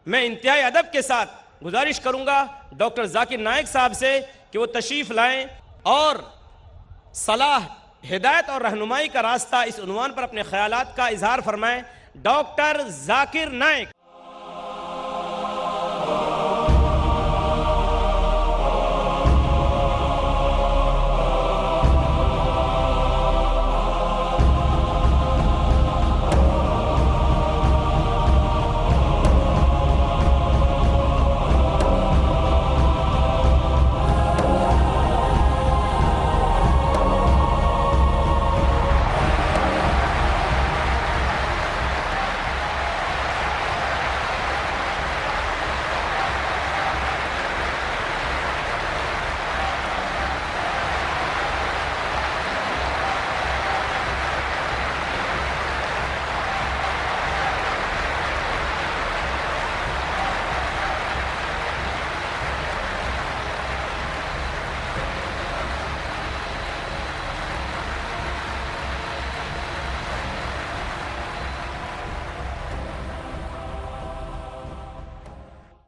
میں انتہائی ادب کے ساتھ گزارش کروں گا ڈاکٹر ذاکر نائک صاحب سے کہ وہ تشریف لائیں اور صلاح، ہدایت اور رہنمائی کا راستہ اس عنوان پر اپنے خیالات کا اظہار فرمائیں۔ ڈاکٹر ذاکر نائک۔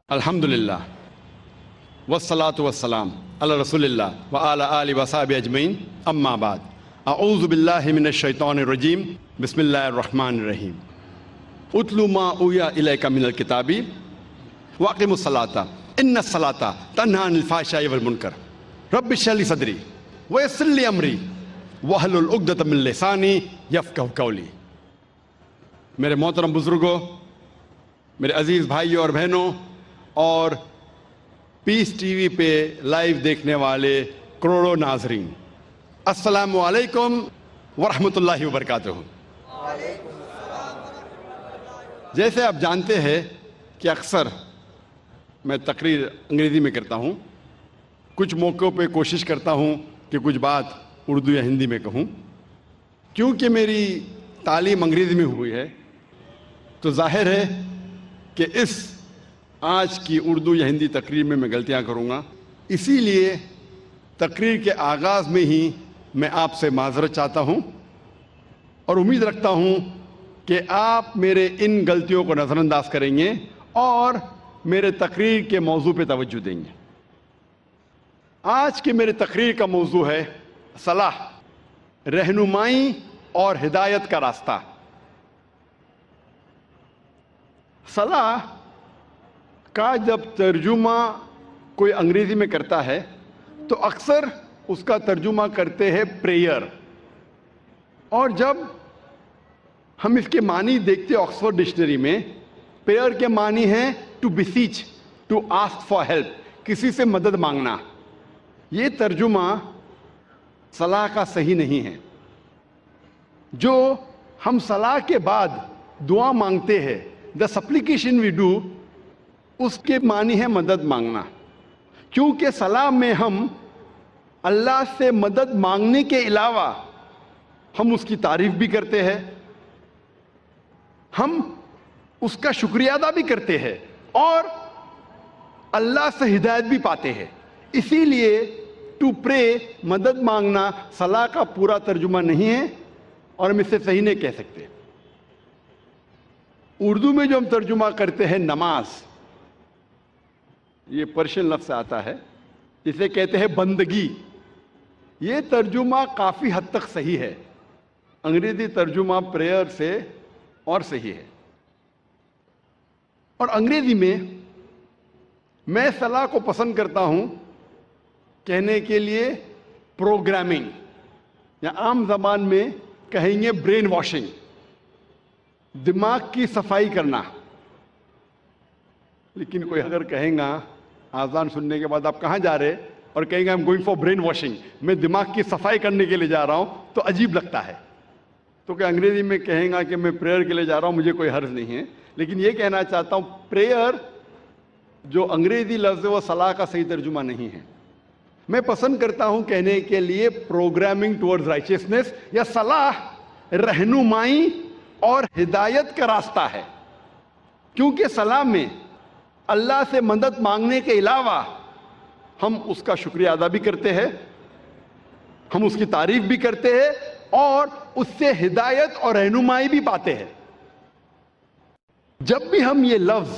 الحمدللہ والصلاة والسلام علی رسول اللہ وعلی آلہ وصحبہ اجمعین، اما بعد، اعوذ باللہ من الشیطان الرجیم، بسم اللہ الرحمن الرحیم۔ اتلو ما اوحی الیک من الکتاب واقم الصلاۃ ان الصلاۃ تنہی عن الفحشاء والمنکر رب اشرح لی صدری ویسر لی امری واحلل عقدۃ من لسانی یفقہوا قولی۔ میرے محترم بزرگوں، میرے عزیز بھائیوں اور بہنوں، اور پیس ٹی وی پہ لائیو دیکھنے والے کروڑوں ناظرین، السلام علیکم ورحمۃ اللہ وبرکاتہ۔ جیسے آپ جانتے ہیں کہ اکثر میں تقریر انگریزی میں کرتا ہوں، کچھ موقعوں پہ کوشش کرتا ہوں کہ کچھ بات اردو یا ہندی میں کہوں۔ کیونکہ میری تعلیم انگریزی میں ہوئی ہے تو ظاہر ہے کہ اس آج کی اردو یا ہندی تقریر میں غلطیاں کروں گا، اسی لیے تقریر کے آغاز میں ہی میں آپ سے معذرت چاہتا ہوں اور امید رکھتا ہوں کہ آپ میرے ان غلطیوں کو نظر انداز کریں گے اور میرے تقریر کے موضوع پہ توجہ دیں گے۔ آج کی میری تقریر کا موضوع ہے صلاح، رہنمائی اور ہدایت کا راستہ۔ صلاح کا جب ترجمہ کوئی انگریزی میں کرتا ہے تو اکثر اس کا ترجمہ کرتے ہیں پریئر، اور جب ہم اس کے معنی دیکھتے آکسفورڈ ڈکشنری میں، پریئر کے معنی ہے to beseech, to ask for help, کسی سے مدد مانگنا۔ یہ ترجمہ صلاح کا صحیح نہیں ہے۔ جو ہم صلاح کے بعد دعا مانگتے ہیں، the supplication we do، اس کے معنی ہے مدد مانگنا، کیونکہ صلاح میں ہم اللہ سے مدد مانگنے کے علاوہ ہم اس کی تعریف بھی کرتے ہیں، ہم اس کا شکریہ ادا بھی کرتے ہیں اور اللہ سے ہدایت بھی پاتے ہیں۔ اسی لیے ٹو پرے، مدد مانگنا، صلاح کا پورا ترجمہ نہیں ہے اور ہم اس سے صحیح نہیں کہہ سکتے۔ اردو میں جو ہم ترجمہ کرتے ہیں نماز، یہ پرشین لفظ سے آتا ہے، اسے کہتے ہیں بندگی۔ یہ ترجمہ کافی حد تک صحیح ہے، انگریزی ترجمہ پریئر سے اور صحیح ہے۔ اور انگریزی میں صلاح کو پسند کرتا ہوں کہنے کے لیے پروگرامنگ، یا عام زبان میں کہیں گے برین واشنگ، دماغ کی صفائی کرنا۔ لیکن کوئی اگر کہیں گا آذان سننے کے بعد آپ کہاں جا رہے اور کہیں گے I'm going for brain washing، میں دماغ کی صفائی کرنے کے لیے جا رہا ہوں، تو عجیب لگتا ہے۔ تو کہ انگریزی میں کہیں گا کہ میں پریئر کے لیے جا رہا ہوں، مجھے کوئی حرج نہیں ہے، لیکن یہ کہنا چاہتا ہوں پریئر جو انگریزی لفظ ہے وہ صلاح کا صحیح ترجمہ نہیں ہے۔ میں پسند کرتا ہوں کہنے کے لیے پروگرامنگ ٹورڈز رائچسنس، یا صلاح رہنمائی اور ہدایت کا راستہ ہے، کیونکہ صلاح میں اللہ سے مدد مانگنے کے علاوہ ہم اس کا شکریہ ادا بھی کرتے ہیں، ہم اس کی تعریف بھی کرتے ہیں اور اس سے ہدایت اور رہنمائی بھی پاتے ہیں۔ جب بھی ہم یہ لفظ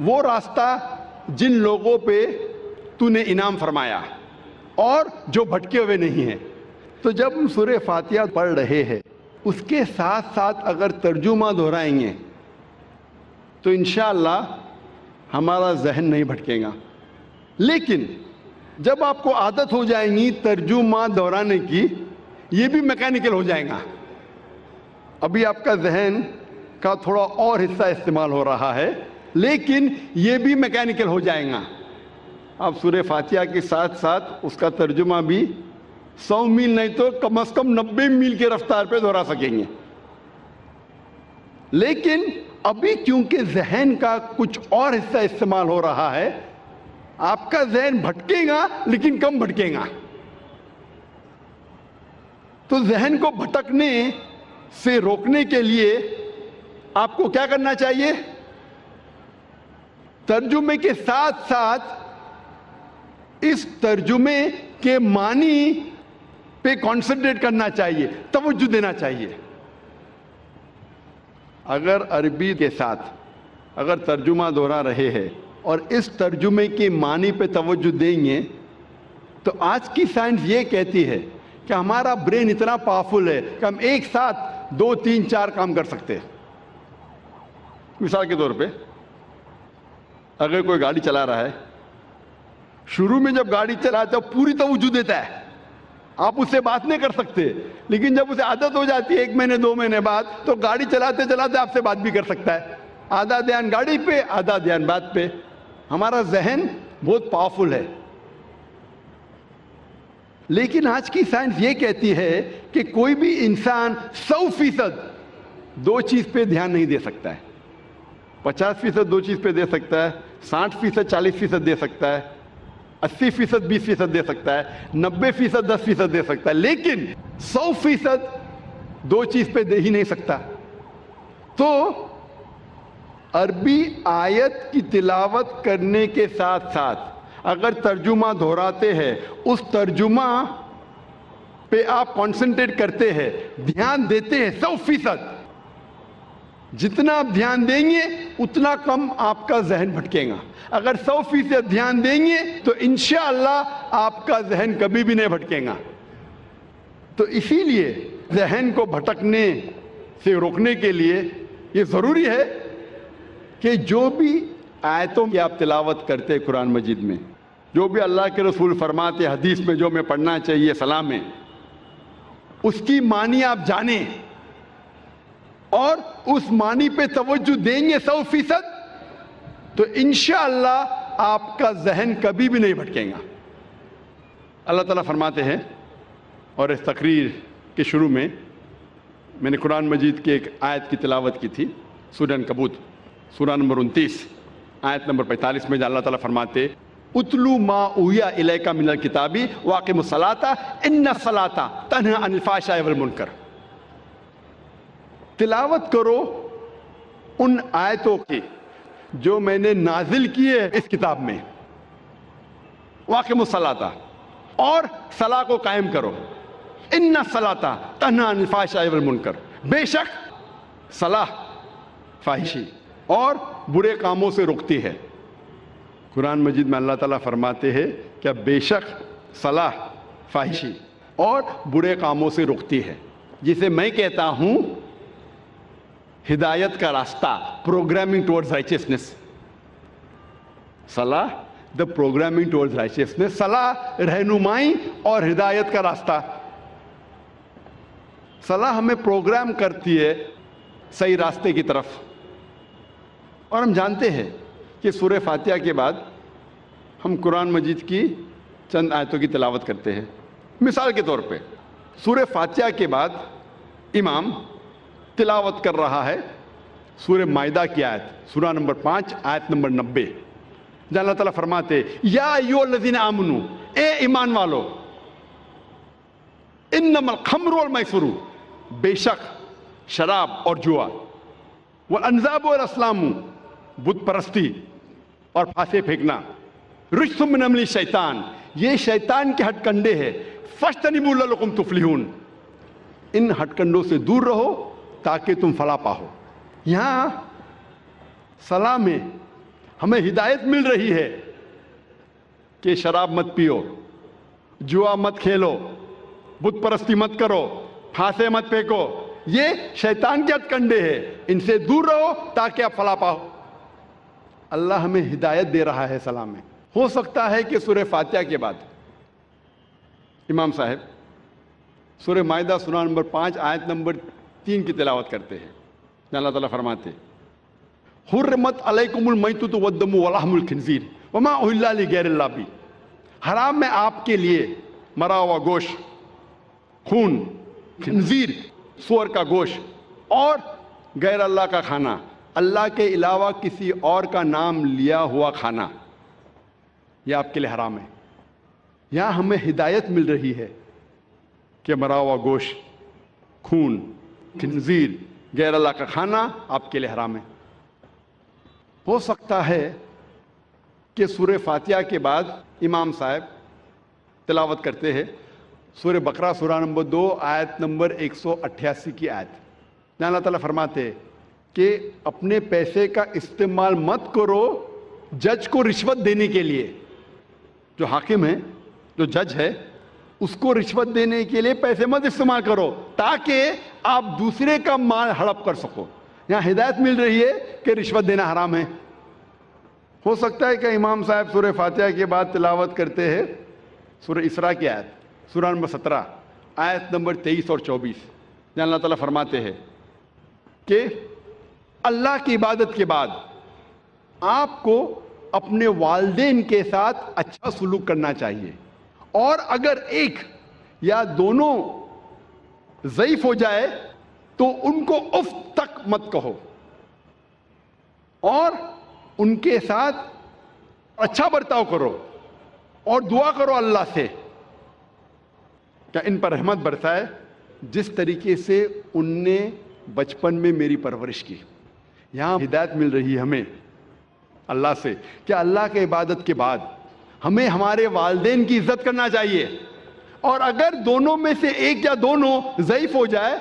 وہ راستہ جن لوگوں پہ تو نے انعام فرمایا اور جو بھٹکے ہوئے نہیں ہیں. تو جب ہم سورہ فاتحہ پڑھ رہے ہیں اس کے ساتھ ساتھ اگر ترجمہ دہرائیں گے تو انشاءاللہ ہمارا ذہن نہیں بھٹکے گا. لیکن جب آپ کو عادت ہو جائیں گی ترجمہ دہرانے کی، یہ بھی میکینیکل ہو جائے گا. ابھی آپ کا ذہن کا تھوڑا اور حصہ استعمال ہو رہا ہے لیکن یہ بھی میکینیکل ہو جائے گا. آپ سورہ فاتحہ کے ساتھ ساتھ اس کا ترجمہ بھی 100 میل نہیں تو کم از کم 90 میل کی رفتار پہ دہرا سکیں گے. لیکن ابھی کیونکہ ذہن کا کچھ اور حصہ استعمال ہو رہا ہے، آپ کا ذہن بھٹکے گا لیکن کم بھٹکے گا. تو ذہن کو بھٹکنے سے روکنے کے لیے آپ کو کیا کرنا چاہیے؟ ترجمے کے ساتھ ساتھ اس ترجمے کے معنی پہ کانسنٹریٹ کرنا چاہیے، توجہ دینا چاہیے. اگر عربی کے ساتھ اگر ترجمہ دہرا رہے ہیں اور اس ترجمے کے معنی پہ توجہ دیں گے تو آج کی سائنس یہ کہتی ہے کہ ہمارا برین اتنا پاورفل ہے کہ ہم ایک ساتھ 2 3 4 کام کر سکتے ہیں. مثال کے طور پہ اگر کوئی گاڑی چلا رہا ہے، شروع میں جب گاڑی چلاتا ہے پوری توجہ دیتا ہے، آپ اس سے بات نہیں کر سکتے. لیکن جب اسے عادت ہو جاتی ہے 1 مہینے 2 مہینے بعد تو گاڑی چلاتے چلاتے آپ سے بات بھی کر سکتا ہے. آدھا دھیان گاڑی پہ آدھا دھیان بات پہ. ہمارا ذہن بہت پاورفل ہے. لیکن آج کی سائنس یہ کہتی ہے کہ کوئی بھی انسان 100% 2 چیز پہ دھیان نہیں دے سکتا ہے. 50% 2 چیز پہ دے سکتا ہے، 60% 40% دے سکتا ہے، 80% 20% دے سکتا ہے، 90% 10% دے سکتا ہے، لیکن 100% 2 چیز پہ دے ہی نہیں سکتا. تو عربی آیت کی تلاوت کرنے کے ساتھ ساتھ اگر ترجمہ دہراتے ہیں، اس ترجمہ پہ آپ کانسنٹریٹ کرتے ہیں، دھیان دیتے ہیں 100%، جتنا آپ دھیان دیں گے اتنا کم آپ کا ذہن بھٹکے گا. اگر 100% دھیان دیں گے تو انشاءاللہ آپ کا ذہن کبھی بھی نہیں بھٹکے گا. تو اسی لیے ذہن کو بھٹکنے سے روکنے کے لیے یہ ضروری ہے کہ جو بھی آیتوں کی آپ تلاوت کرتے قرآن مجید میں، جو بھی اللہ کے رسول فرماتے حدیث میں جو میں پڑھنا چاہیے صلاح میں، اس کی معنی آپ جانیں اور اس معنی پہ توجہ دیں گے 100%، تو انشاءاللہ آپ کا ذہن کبھی بھی نہیں بھٹکے گا. اللہ تعالیٰ فرماتے ہیں، اور اس تقریر کے شروع میں میں نے قرآن مجید کی ایک آیت کی تلاوت کی تھی، سورہ عنکبوت سورہ نمبر 29 آیت نمبر 45 میں اللہ تعالیٰ فرماتے اتلو ما اوحی الیک من الکتاب واقم الصلاۃ ان الصلاۃ تنہی عن الفحشاء والمنکر. تلاوت کرو ان آیتوں کی جو میں نے نازل کیے اس کتاب میں. واقم الصلاۃ، اور صلاح کو قائم کرو. ان الصلاۃ تنہی عن الفحشاء والمنکر، بے شک صلاح فاحشی اور برے کاموں سے روکتی ہے. قرآن مجید میں اللہ تعالیٰ فرماتے ہیں کہ بے شک صلاح فاحشی اور برے کاموں سے روکتی ہے، جسے میں کہتا ہوں ہدایت کا راستہ، پروگرامنگ ٹورڈز رائچسنس. صلاح دا پروگرامنگ ٹورڈز رائچسنس، صلاح رہنمائی اور ہدایت کا راستہ. صلاح ہمیں پروگرام کرتی ہے صحیح راستے کی طرف. اور ہم جانتے ہیں کہ سورہ فاتحہ کے بعد ہم قرآن مجید کی چند آیتوں کی تلاوت کرتے ہیں. مثال کے طور پہ سورہ فاتحہ کے بعد امام تلاوت کر رہا ہے سورہ مائدہ کی آیت، سورہ نمبر 5 آیت نمبر 90، جہاں اللہ تعالیٰ فرماتے یا ایھا الذین آمنوا، اے ایمان والو، انما الخمر والمیسر، بے شک شراب اور جوا، والانصاب والازلام، بت پرستی اور پھانسے پھینکنا، رجس من عمل الشیطان، یہ شیطان کے ہتھ کنڈے ہیں، فاجتنبوہ لعلکم تفلحون، ان ہتھ کنڈوں سے دور رہو تاکہ تم فلاح پاؤ. یہاں صلاح میں ہمیں ہدایت مل رہی ہے کہ شراب مت پیو، جوا مت کھیلو، بت پرستی مت کرو، پھانسے مت پھینکو، یہ شیطان کے ہتھ کنڈے ہیں، ان سے دور رہو تاکہ آپ فلاح پاؤ۔ اللہ ہمیں ہدایت دے رہا ہے سلام میں۔ ہو سکتا ہے کہ سورہ فاتحہ کے بعد امام صاحب سورہ مائدہ سورہ نمبر 5 آیت نمبر 3 کی تلاوت کرتے ہیں، جہاں اللہ تعالیٰ فرماتے حرمت علیکم المیتۃ والدم ولحم الخنزیر وما اہل لغیر اللہ بھی، حرام ہے آپ کے لیے مرا ہوا گوشت، خون، خنزیر سور کا گوشت اور غیر اللہ کا کھانا، اللہ کے علاوہ کسی اور کا نام لیا ہوا کھانا، یہ آپ کے لیے حرام ہے۔ یہاں ہمیں ہدایت مل رہی ہے کہ مرا ہوا گوشت، خون، خنزیر، غیر اللہ کا کھانا آپ کے لیے حرام ہے۔ ہو سکتا ہے کہ سورہ فاتحہ کے بعد امام صاحب تلاوت کرتے ہیں سورہ بقرہ سورہ نمبر 2 آیت نمبر 188 کی آیت، جہاں اللہ تعالیٰ فرماتے ہیں کہ اپنے پیسے کا استعمال مت کرو جج کو رشوت دینے کے لیے۔ جو حاکم ہے، جو جج ہے، اس کو رشوت دینے کے لیے پیسے مت استعمال کرو تاکہ آپ دوسرے کا مال ہڑپ کر سکو۔ یہاں ہدایت مل رہی ہے کہ رشوت دینا حرام ہے۔ ہو سکتا ہے کہ امام صاحب سورہ فاتحہ کے بعد تلاوت کرتے ہیں سورہ اسراء کی آیت سورہ نمبر 17 آیت نمبر 23 اور 24، جہاں اللہ تعالیٰ فرماتے ہیں کہ اللہ کی عبادت کے بعد آپ کو اپنے والدین کے ساتھ اچھا سلوک کرنا چاہیے، اور اگر ایک یا دونوں ضعیف ہو جائے تو ان کو اف تک مت کہو، اور ان کے ساتھ اچھا برتاؤ کرو اور دعا کرو اللہ سے کہ ان پر رحمت برسائے جس طریقے سے ان نے بچپن میں میری پرورش کی۔ یہاں ہدایت مل رہی ہے ہمیں اللہ سے کہ اللہ کے عبادت کے بعد ہمیں ہمارے والدین کی عزت کرنا چاہیے، اور اگر دونوں میں سے ایک یا دونوں ضعیف ہو جائے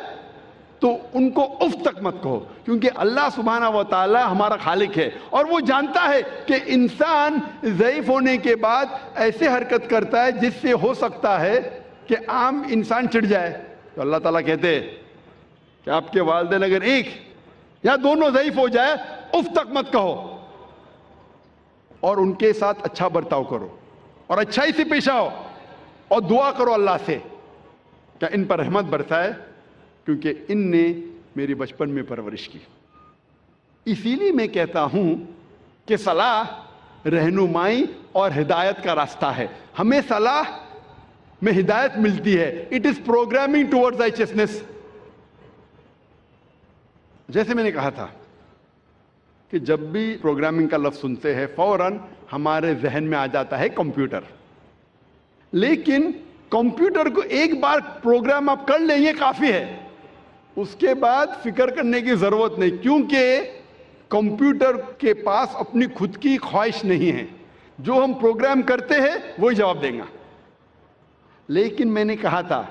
تو ان کو اف تک مت کہو، کیونکہ اللہ سبحانہ و تعالی ہمارا خالق ہے اور وہ جانتا ہے کہ انسان ضعیف ہونے کے بعد ایسے حرکت کرتا ہے جس سے ہو سکتا ہے کہ عام انسان چڑھ جائے۔ تو اللہ تعالیٰ کہتے ہیں کہ آپ کے والدین اگر ایک یا دونوں ضعیف ہو جائے اف تک مت کہو، اور ان کے ساتھ اچھا برتاؤ کرو اور اچھائی سے پیش آؤ اور دعا کرو اللہ سے کہ ان پر رحمت برسائے کیونکہ ان نے میری بچپن میں پرورش کی۔ اسی لیے میں کہتا ہوں کہ صلاح رہنمائی اور ہدایت کا راستہ ہے۔ ہمیں صلاح میں ہدایت ملتی ہے، اٹ از پروگرامنگ ٹوورڈز رائچسنس۔ جیسے میں نے کہا تھا کہ جب بھی پروگرامنگ کا لفظ سنتے ہیں فوراً ہمارے ذہن میں آ جاتا ہے کمپیوٹر، لیکن کمپیوٹر کو ایک بار پروگرام آپ کر لیں یہ کافی ہے، اس کے بعد فکر کرنے کی ضرورت نہیں، کیونکہ کمپیوٹر کے پاس اپنی خود کی خواہش نہیں ہے، جو ہم پروگرام کرتے ہیں وہی جواب دیں گا۔ لیکن میں نے کہا تھا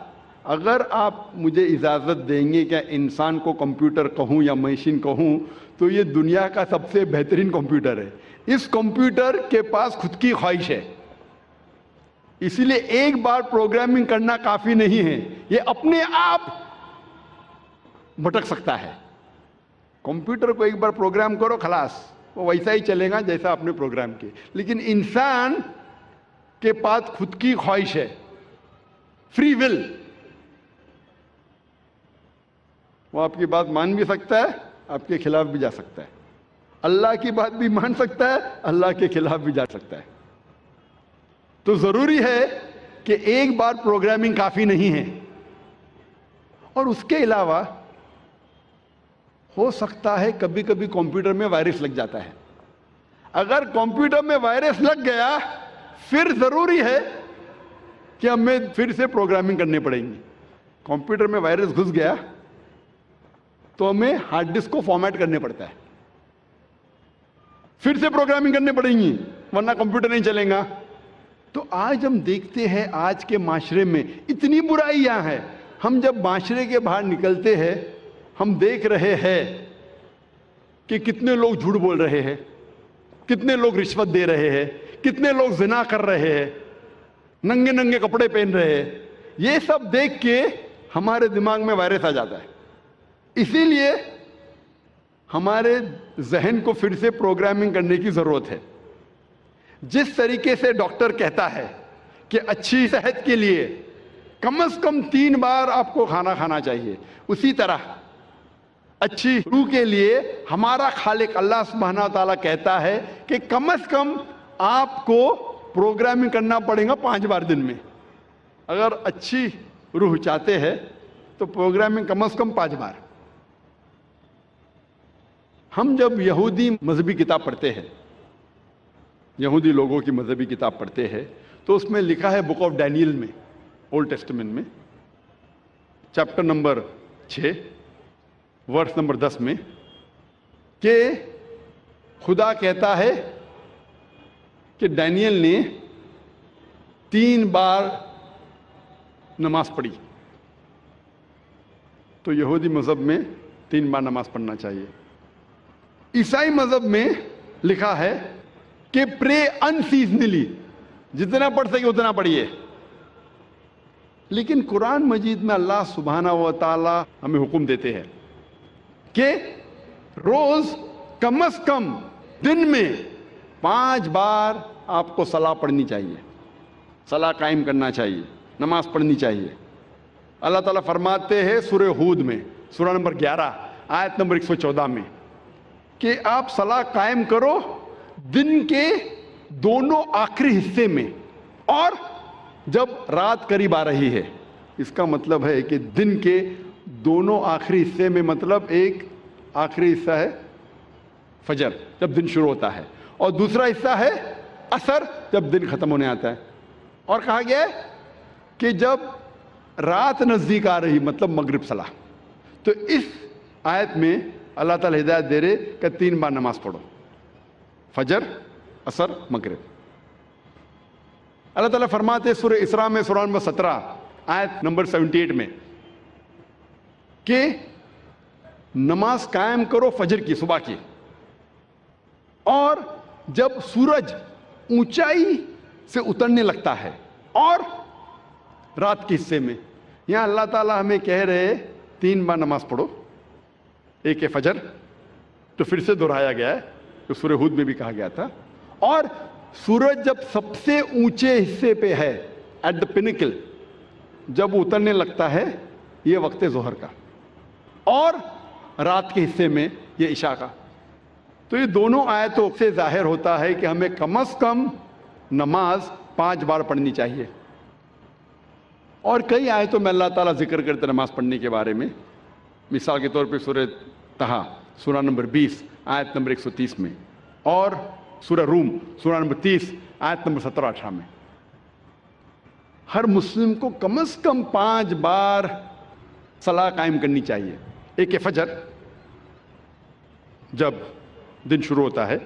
اگر آپ مجھے اجازت دیں گے کہ انسان کو کمپیوٹر کہوں یا مشین کہوں تو یہ دنیا کا سب سے بہترین کمپیوٹر ہے۔ اس کمپیوٹر کے پاس خود کی خواہش ہے، اسی لیے ایک بار پروگرامنگ کرنا کافی نہیں ہے، یہ اپنے آپ بھٹک سکتا ہے۔ کمپیوٹر کو ایک بار پروگرام کرو خلاص وہ ویسا ہی چلے گا جیسا آپ نے پروگرام کیا، لیکن انسان کے پاس خود کی خواہش ہے، فری ول، وہ آپ کی بات مان بھی سکتا ہے، آپ کے خلاف بھی جا سکتا ہے، اللہ کی بات بھی مان سکتا ہے، اللہ کے خلاف بھی جا سکتا ہے۔ تو ضروری ہے کہ ایک بار پروگرامنگ کافی نہیں ہے، اور اس کے علاوہ ہو سکتا ہے کبھی کبھی کمپیوٹر میں وائرس لگ جاتا ہے۔ اگر کمپیوٹر میں وائرس لگ گیا پھر ضروری ہے کہ ہمیں پھر سے پروگرامنگ کرنی پڑیں گی۔ کمپیوٹر میں وائرس گھس گیا تو ہمیں ہارڈ ڈسک کو فارمیٹ کرنے پڑتا ہے، پھر سے پروگرامنگ کرنی پڑیں گی ورنہ کمپیوٹر نہیں چلے گا۔ تو آج ہم دیکھتے ہیں آج کے معاشرے میں اتنی برائیاں ہیں، ہم جب معاشرے کے باہر نکلتے ہیں ہم دیکھ رہے ہیں کہ کتنے لوگ جھوٹ بول رہے ہیں، کتنے لوگ رشوت دے رہے ہیں، کتنے لوگ زنا کر رہے ہیں، ننگے ننگے کپڑے پہن رہے ہیں، یہ سب دیکھ کے ہمارے دماغ میں وائرس آ جاتا ہے۔ اسی لیے ہمارے ذہن کو پھر سے پروگرامنگ کرنے کی ضرورت ہے۔ جس طریقے سے ڈاکٹر کہتا ہے کہ اچھی صحت کے لیے کم از کم 3 بار آپ کو کھانا کھانا چاہیے، اسی طرح اچھی روح کے لیے ہمارا خالق اللہ سبحانہ و تعالیٰ کہتا ہے کہ کم از کم آپ کو پروگرامنگ کرنا پڑے گا 5 بار دن میں۔ اگر اچھی روح چاہتے ہیں تو پروگرامنگ کم از کم 5 بار۔ ہم جب یہودی مذہبی کتاب پڑھتے ہیں، یہودی لوگوں کی مذہبی کتاب پڑھتے ہیں، تو اس میں لکھا ہے بک آف ڈینیل میں، اولڈ ٹیسٹمنٹ میں، چیپٹر نمبر 6 ورس نمبر 10 میں، کہ خدا کہتا ہے کہ ڈینیل نے 3 بار نماز پڑھی۔ تو یہودی مذہب میں 3 بار نماز پڑھنا چاہیے۔ عیسائی مذہب میں لکھا ہے کہ پرے ان سیزنلی، جتنا پڑھ سکے اتنا پڑھیے۔ لیکن قرآن مجید میں اللہ سبحانہ و تعالی ہمیں حکم دیتے ہیں کہ روز کم از کم دن میں 5 بار آپ کو صلاح پڑھنی چاہیے، صلاح قائم کرنا چاہیے، نماز پڑھنی چاہیے۔ اللہ تعالیٰ فرماتے ہیں سورہ ہود میں، سورہ نمبر 11 آیت نمبر 114 میں، کہ آپ صلاح قائم کرو دن کے دونوں آخری حصے میں اور جب رات قریب آ رہی ہے۔ اس کا مطلب ہے کہ دن کے دونوں آخری حصے میں، مطلب ایک آخری حصہ ہے فجر جب دن شروع ہوتا ہے، اور دوسرا حصہ ہے عصر جب دن ختم ہونے آتا ہے۔ اور کہا گیا ہے کہ جب رات نزدیک آ رہی، مطلب مغرب صلاح۔ تو اس آیت میں اللہ تعالیٰ ہدایت دے رہے کہ 3 بار نماز پڑھو، فجر، عصر، مغرب۔ اللہ تعالیٰ فرماتے سورہ اسراء میں، سورہ نمبر 17 آیت نمبر 78 میں، کہ نماز قائم کرو فجر کی، صبح کی، اور جب سورج اونچائی سے اترنے لگتا ہے، اور رات کے حصے میں۔ یہاں اللہ تعالیٰ ہمیں کہہ رہے 3 بار نماز پڑھو، ایک ہے فجر، تو پھر سے دہرایا گیا ہے، جو سورہ ہود میں بھی کہا گیا تھا، اور سورج جب سب سے اونچے حصے پہ ہے، ایٹ دا پینیکل، جب اترنے لگتا ہے، یہ وقت ظہر کا، اور رات کے حصے میں یہ عشاء کا۔ تو یہ دونوں آیتوں سے ظاہر ہوتا ہے کہ ہمیں کم از کم نماز 5 بار پڑھنی چاہیے۔ اور کئی آیتوں میں اللہ تعالیٰ ذکر کرتے نماز پڑھنے کے بارے میں۔ مثال کے طور پہ سورہ طہ، سورہ نمبر 20 آیت نمبر 130 میں، اور سورہ روم، سورہ نمبر 30 آیت نمبر 17-18 میں۔ ہر مسلم کو کم از کم 5 بار صلاح قائم کرنی چاہیے۔ ایک ہے فجر، جب دن شروع ہوتا ہے،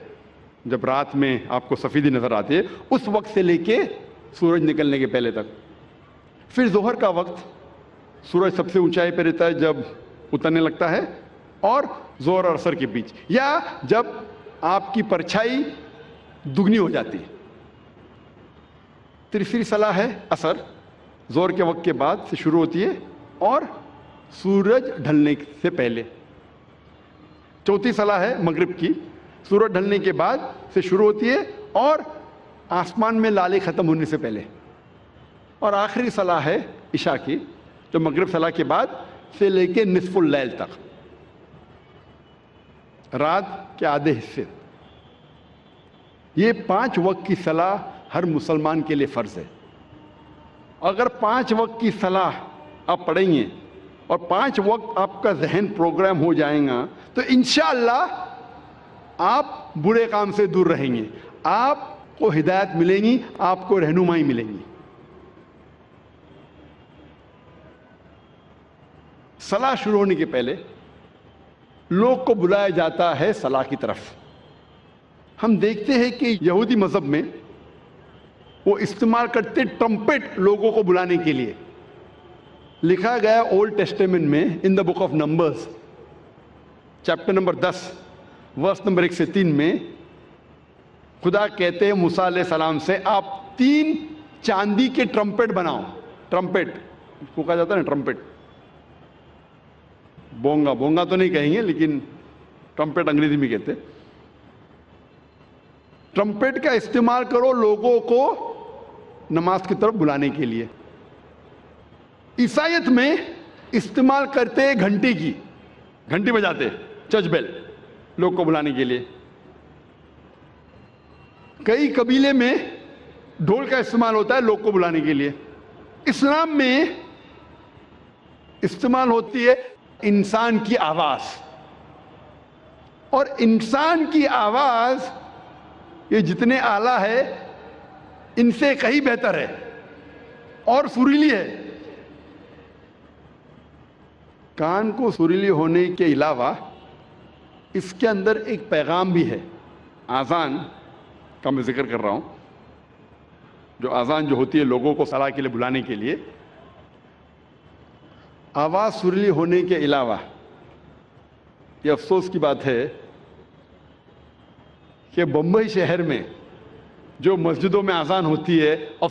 جب رات میں آپ کو سفیدی نظر آتی ہے، اس وقت سے لے کے سورج نکلنے کے پہلے تک۔ پھر ظہر کا وقت، سورج سب سے اونچائی پہ رہتا ہے جب اترنے لگتا ہے، اور ظہر اور عصر کے بیچ، یا جب آپ کی پرچھائی دگنی ہو جاتی ہے۔ تیسری صلاح ہے عصر، ظہر کے وقت کے بعد سے شروع ہوتی ہے اور سورج ڈھلنے سے پہلے۔ چوتھی صلاح ہے مغرب کی، سورج ڈھلنے کے بعد سے شروع ہوتی ہے اور آسمان میں لالے ختم ہونے سے پہلے۔ اور آخری صلاح ہے عشاء کی، جو مغرب صلاح کے بعد سے لے کے نصف اللیل تک، رات کے آدھے حصے۔ یہ 5 وقت کی صلاح ہر مسلمان کے لیے فرض ہے۔ اگر 5 وقت کی صلاح آپ پڑھیں گے اور 5 وقت آپ کا ذہن پروگرام ہو جائے گا، تو انشاءاللہ آپ برے کام سے دور رہیں گے، آپ کو ہدایت ملیں گی، آپ کو رہنمائی ملیں گی۔ صلاح شروع ہونے کے پہلے لوگ کو بلایا جاتا ہے صلاح کی طرف۔ ہم دیکھتے ہیں کہ یہودی مذہب میں وہ استعمال کرتے ٹرمپٹ لوگوں کو بلانے کے لیے۔ لکھا گیا اولڈ ٹیسٹمنٹ میں، in the book of numbers chapter number 10 verse number 1 سے 3 میں، خدا کہتے ہیں موسیٰ علیہ السلام سے آپ 3 چاندی کے ٹرمپٹ بناؤ. ٹرمپٹ اس کو کہا جاتا ہے نا, ٹرمپٹ. بونگا, بونگا تو نہیں کہیں گے لیکن ٹرمپٹ انگریزی میں کہتے. ٹرمپٹ کا استعمال کرو لوگوں کو نماز کی طرف بلانے کے لیے. عیسائیت میں استعمال کرتے گھنٹی کی, گھنٹی بجاتے, چرچ بیل, لوگ کو بلانے کے لیے. کئی قبیلے میں ڈھول کا استعمال ہوتا ہے لوگ کو بلانے کے لیے. اسلام میں استعمال ہوتی ہے انسان کی آواز, اور انسان کی آواز یہ جتنے اعلیٰ ہے ان سے کہیں بہتر ہے اور سریلی ہے. کان کو سریلی ہونے کے علاوہ اس کے اندر ایک پیغام بھی ہے. آذان کا میں ذکر کر رہا ہوں, جو آذان جو ہوتی ہے لوگوں کو صلاح کے لیے بلانے کے لیے. آواز سریلی ہونے کے علاوہ یہ افسوس کی بات ہے کہ بمبئی شہر میں جو مسجدوں میں آذان ہوتی ہے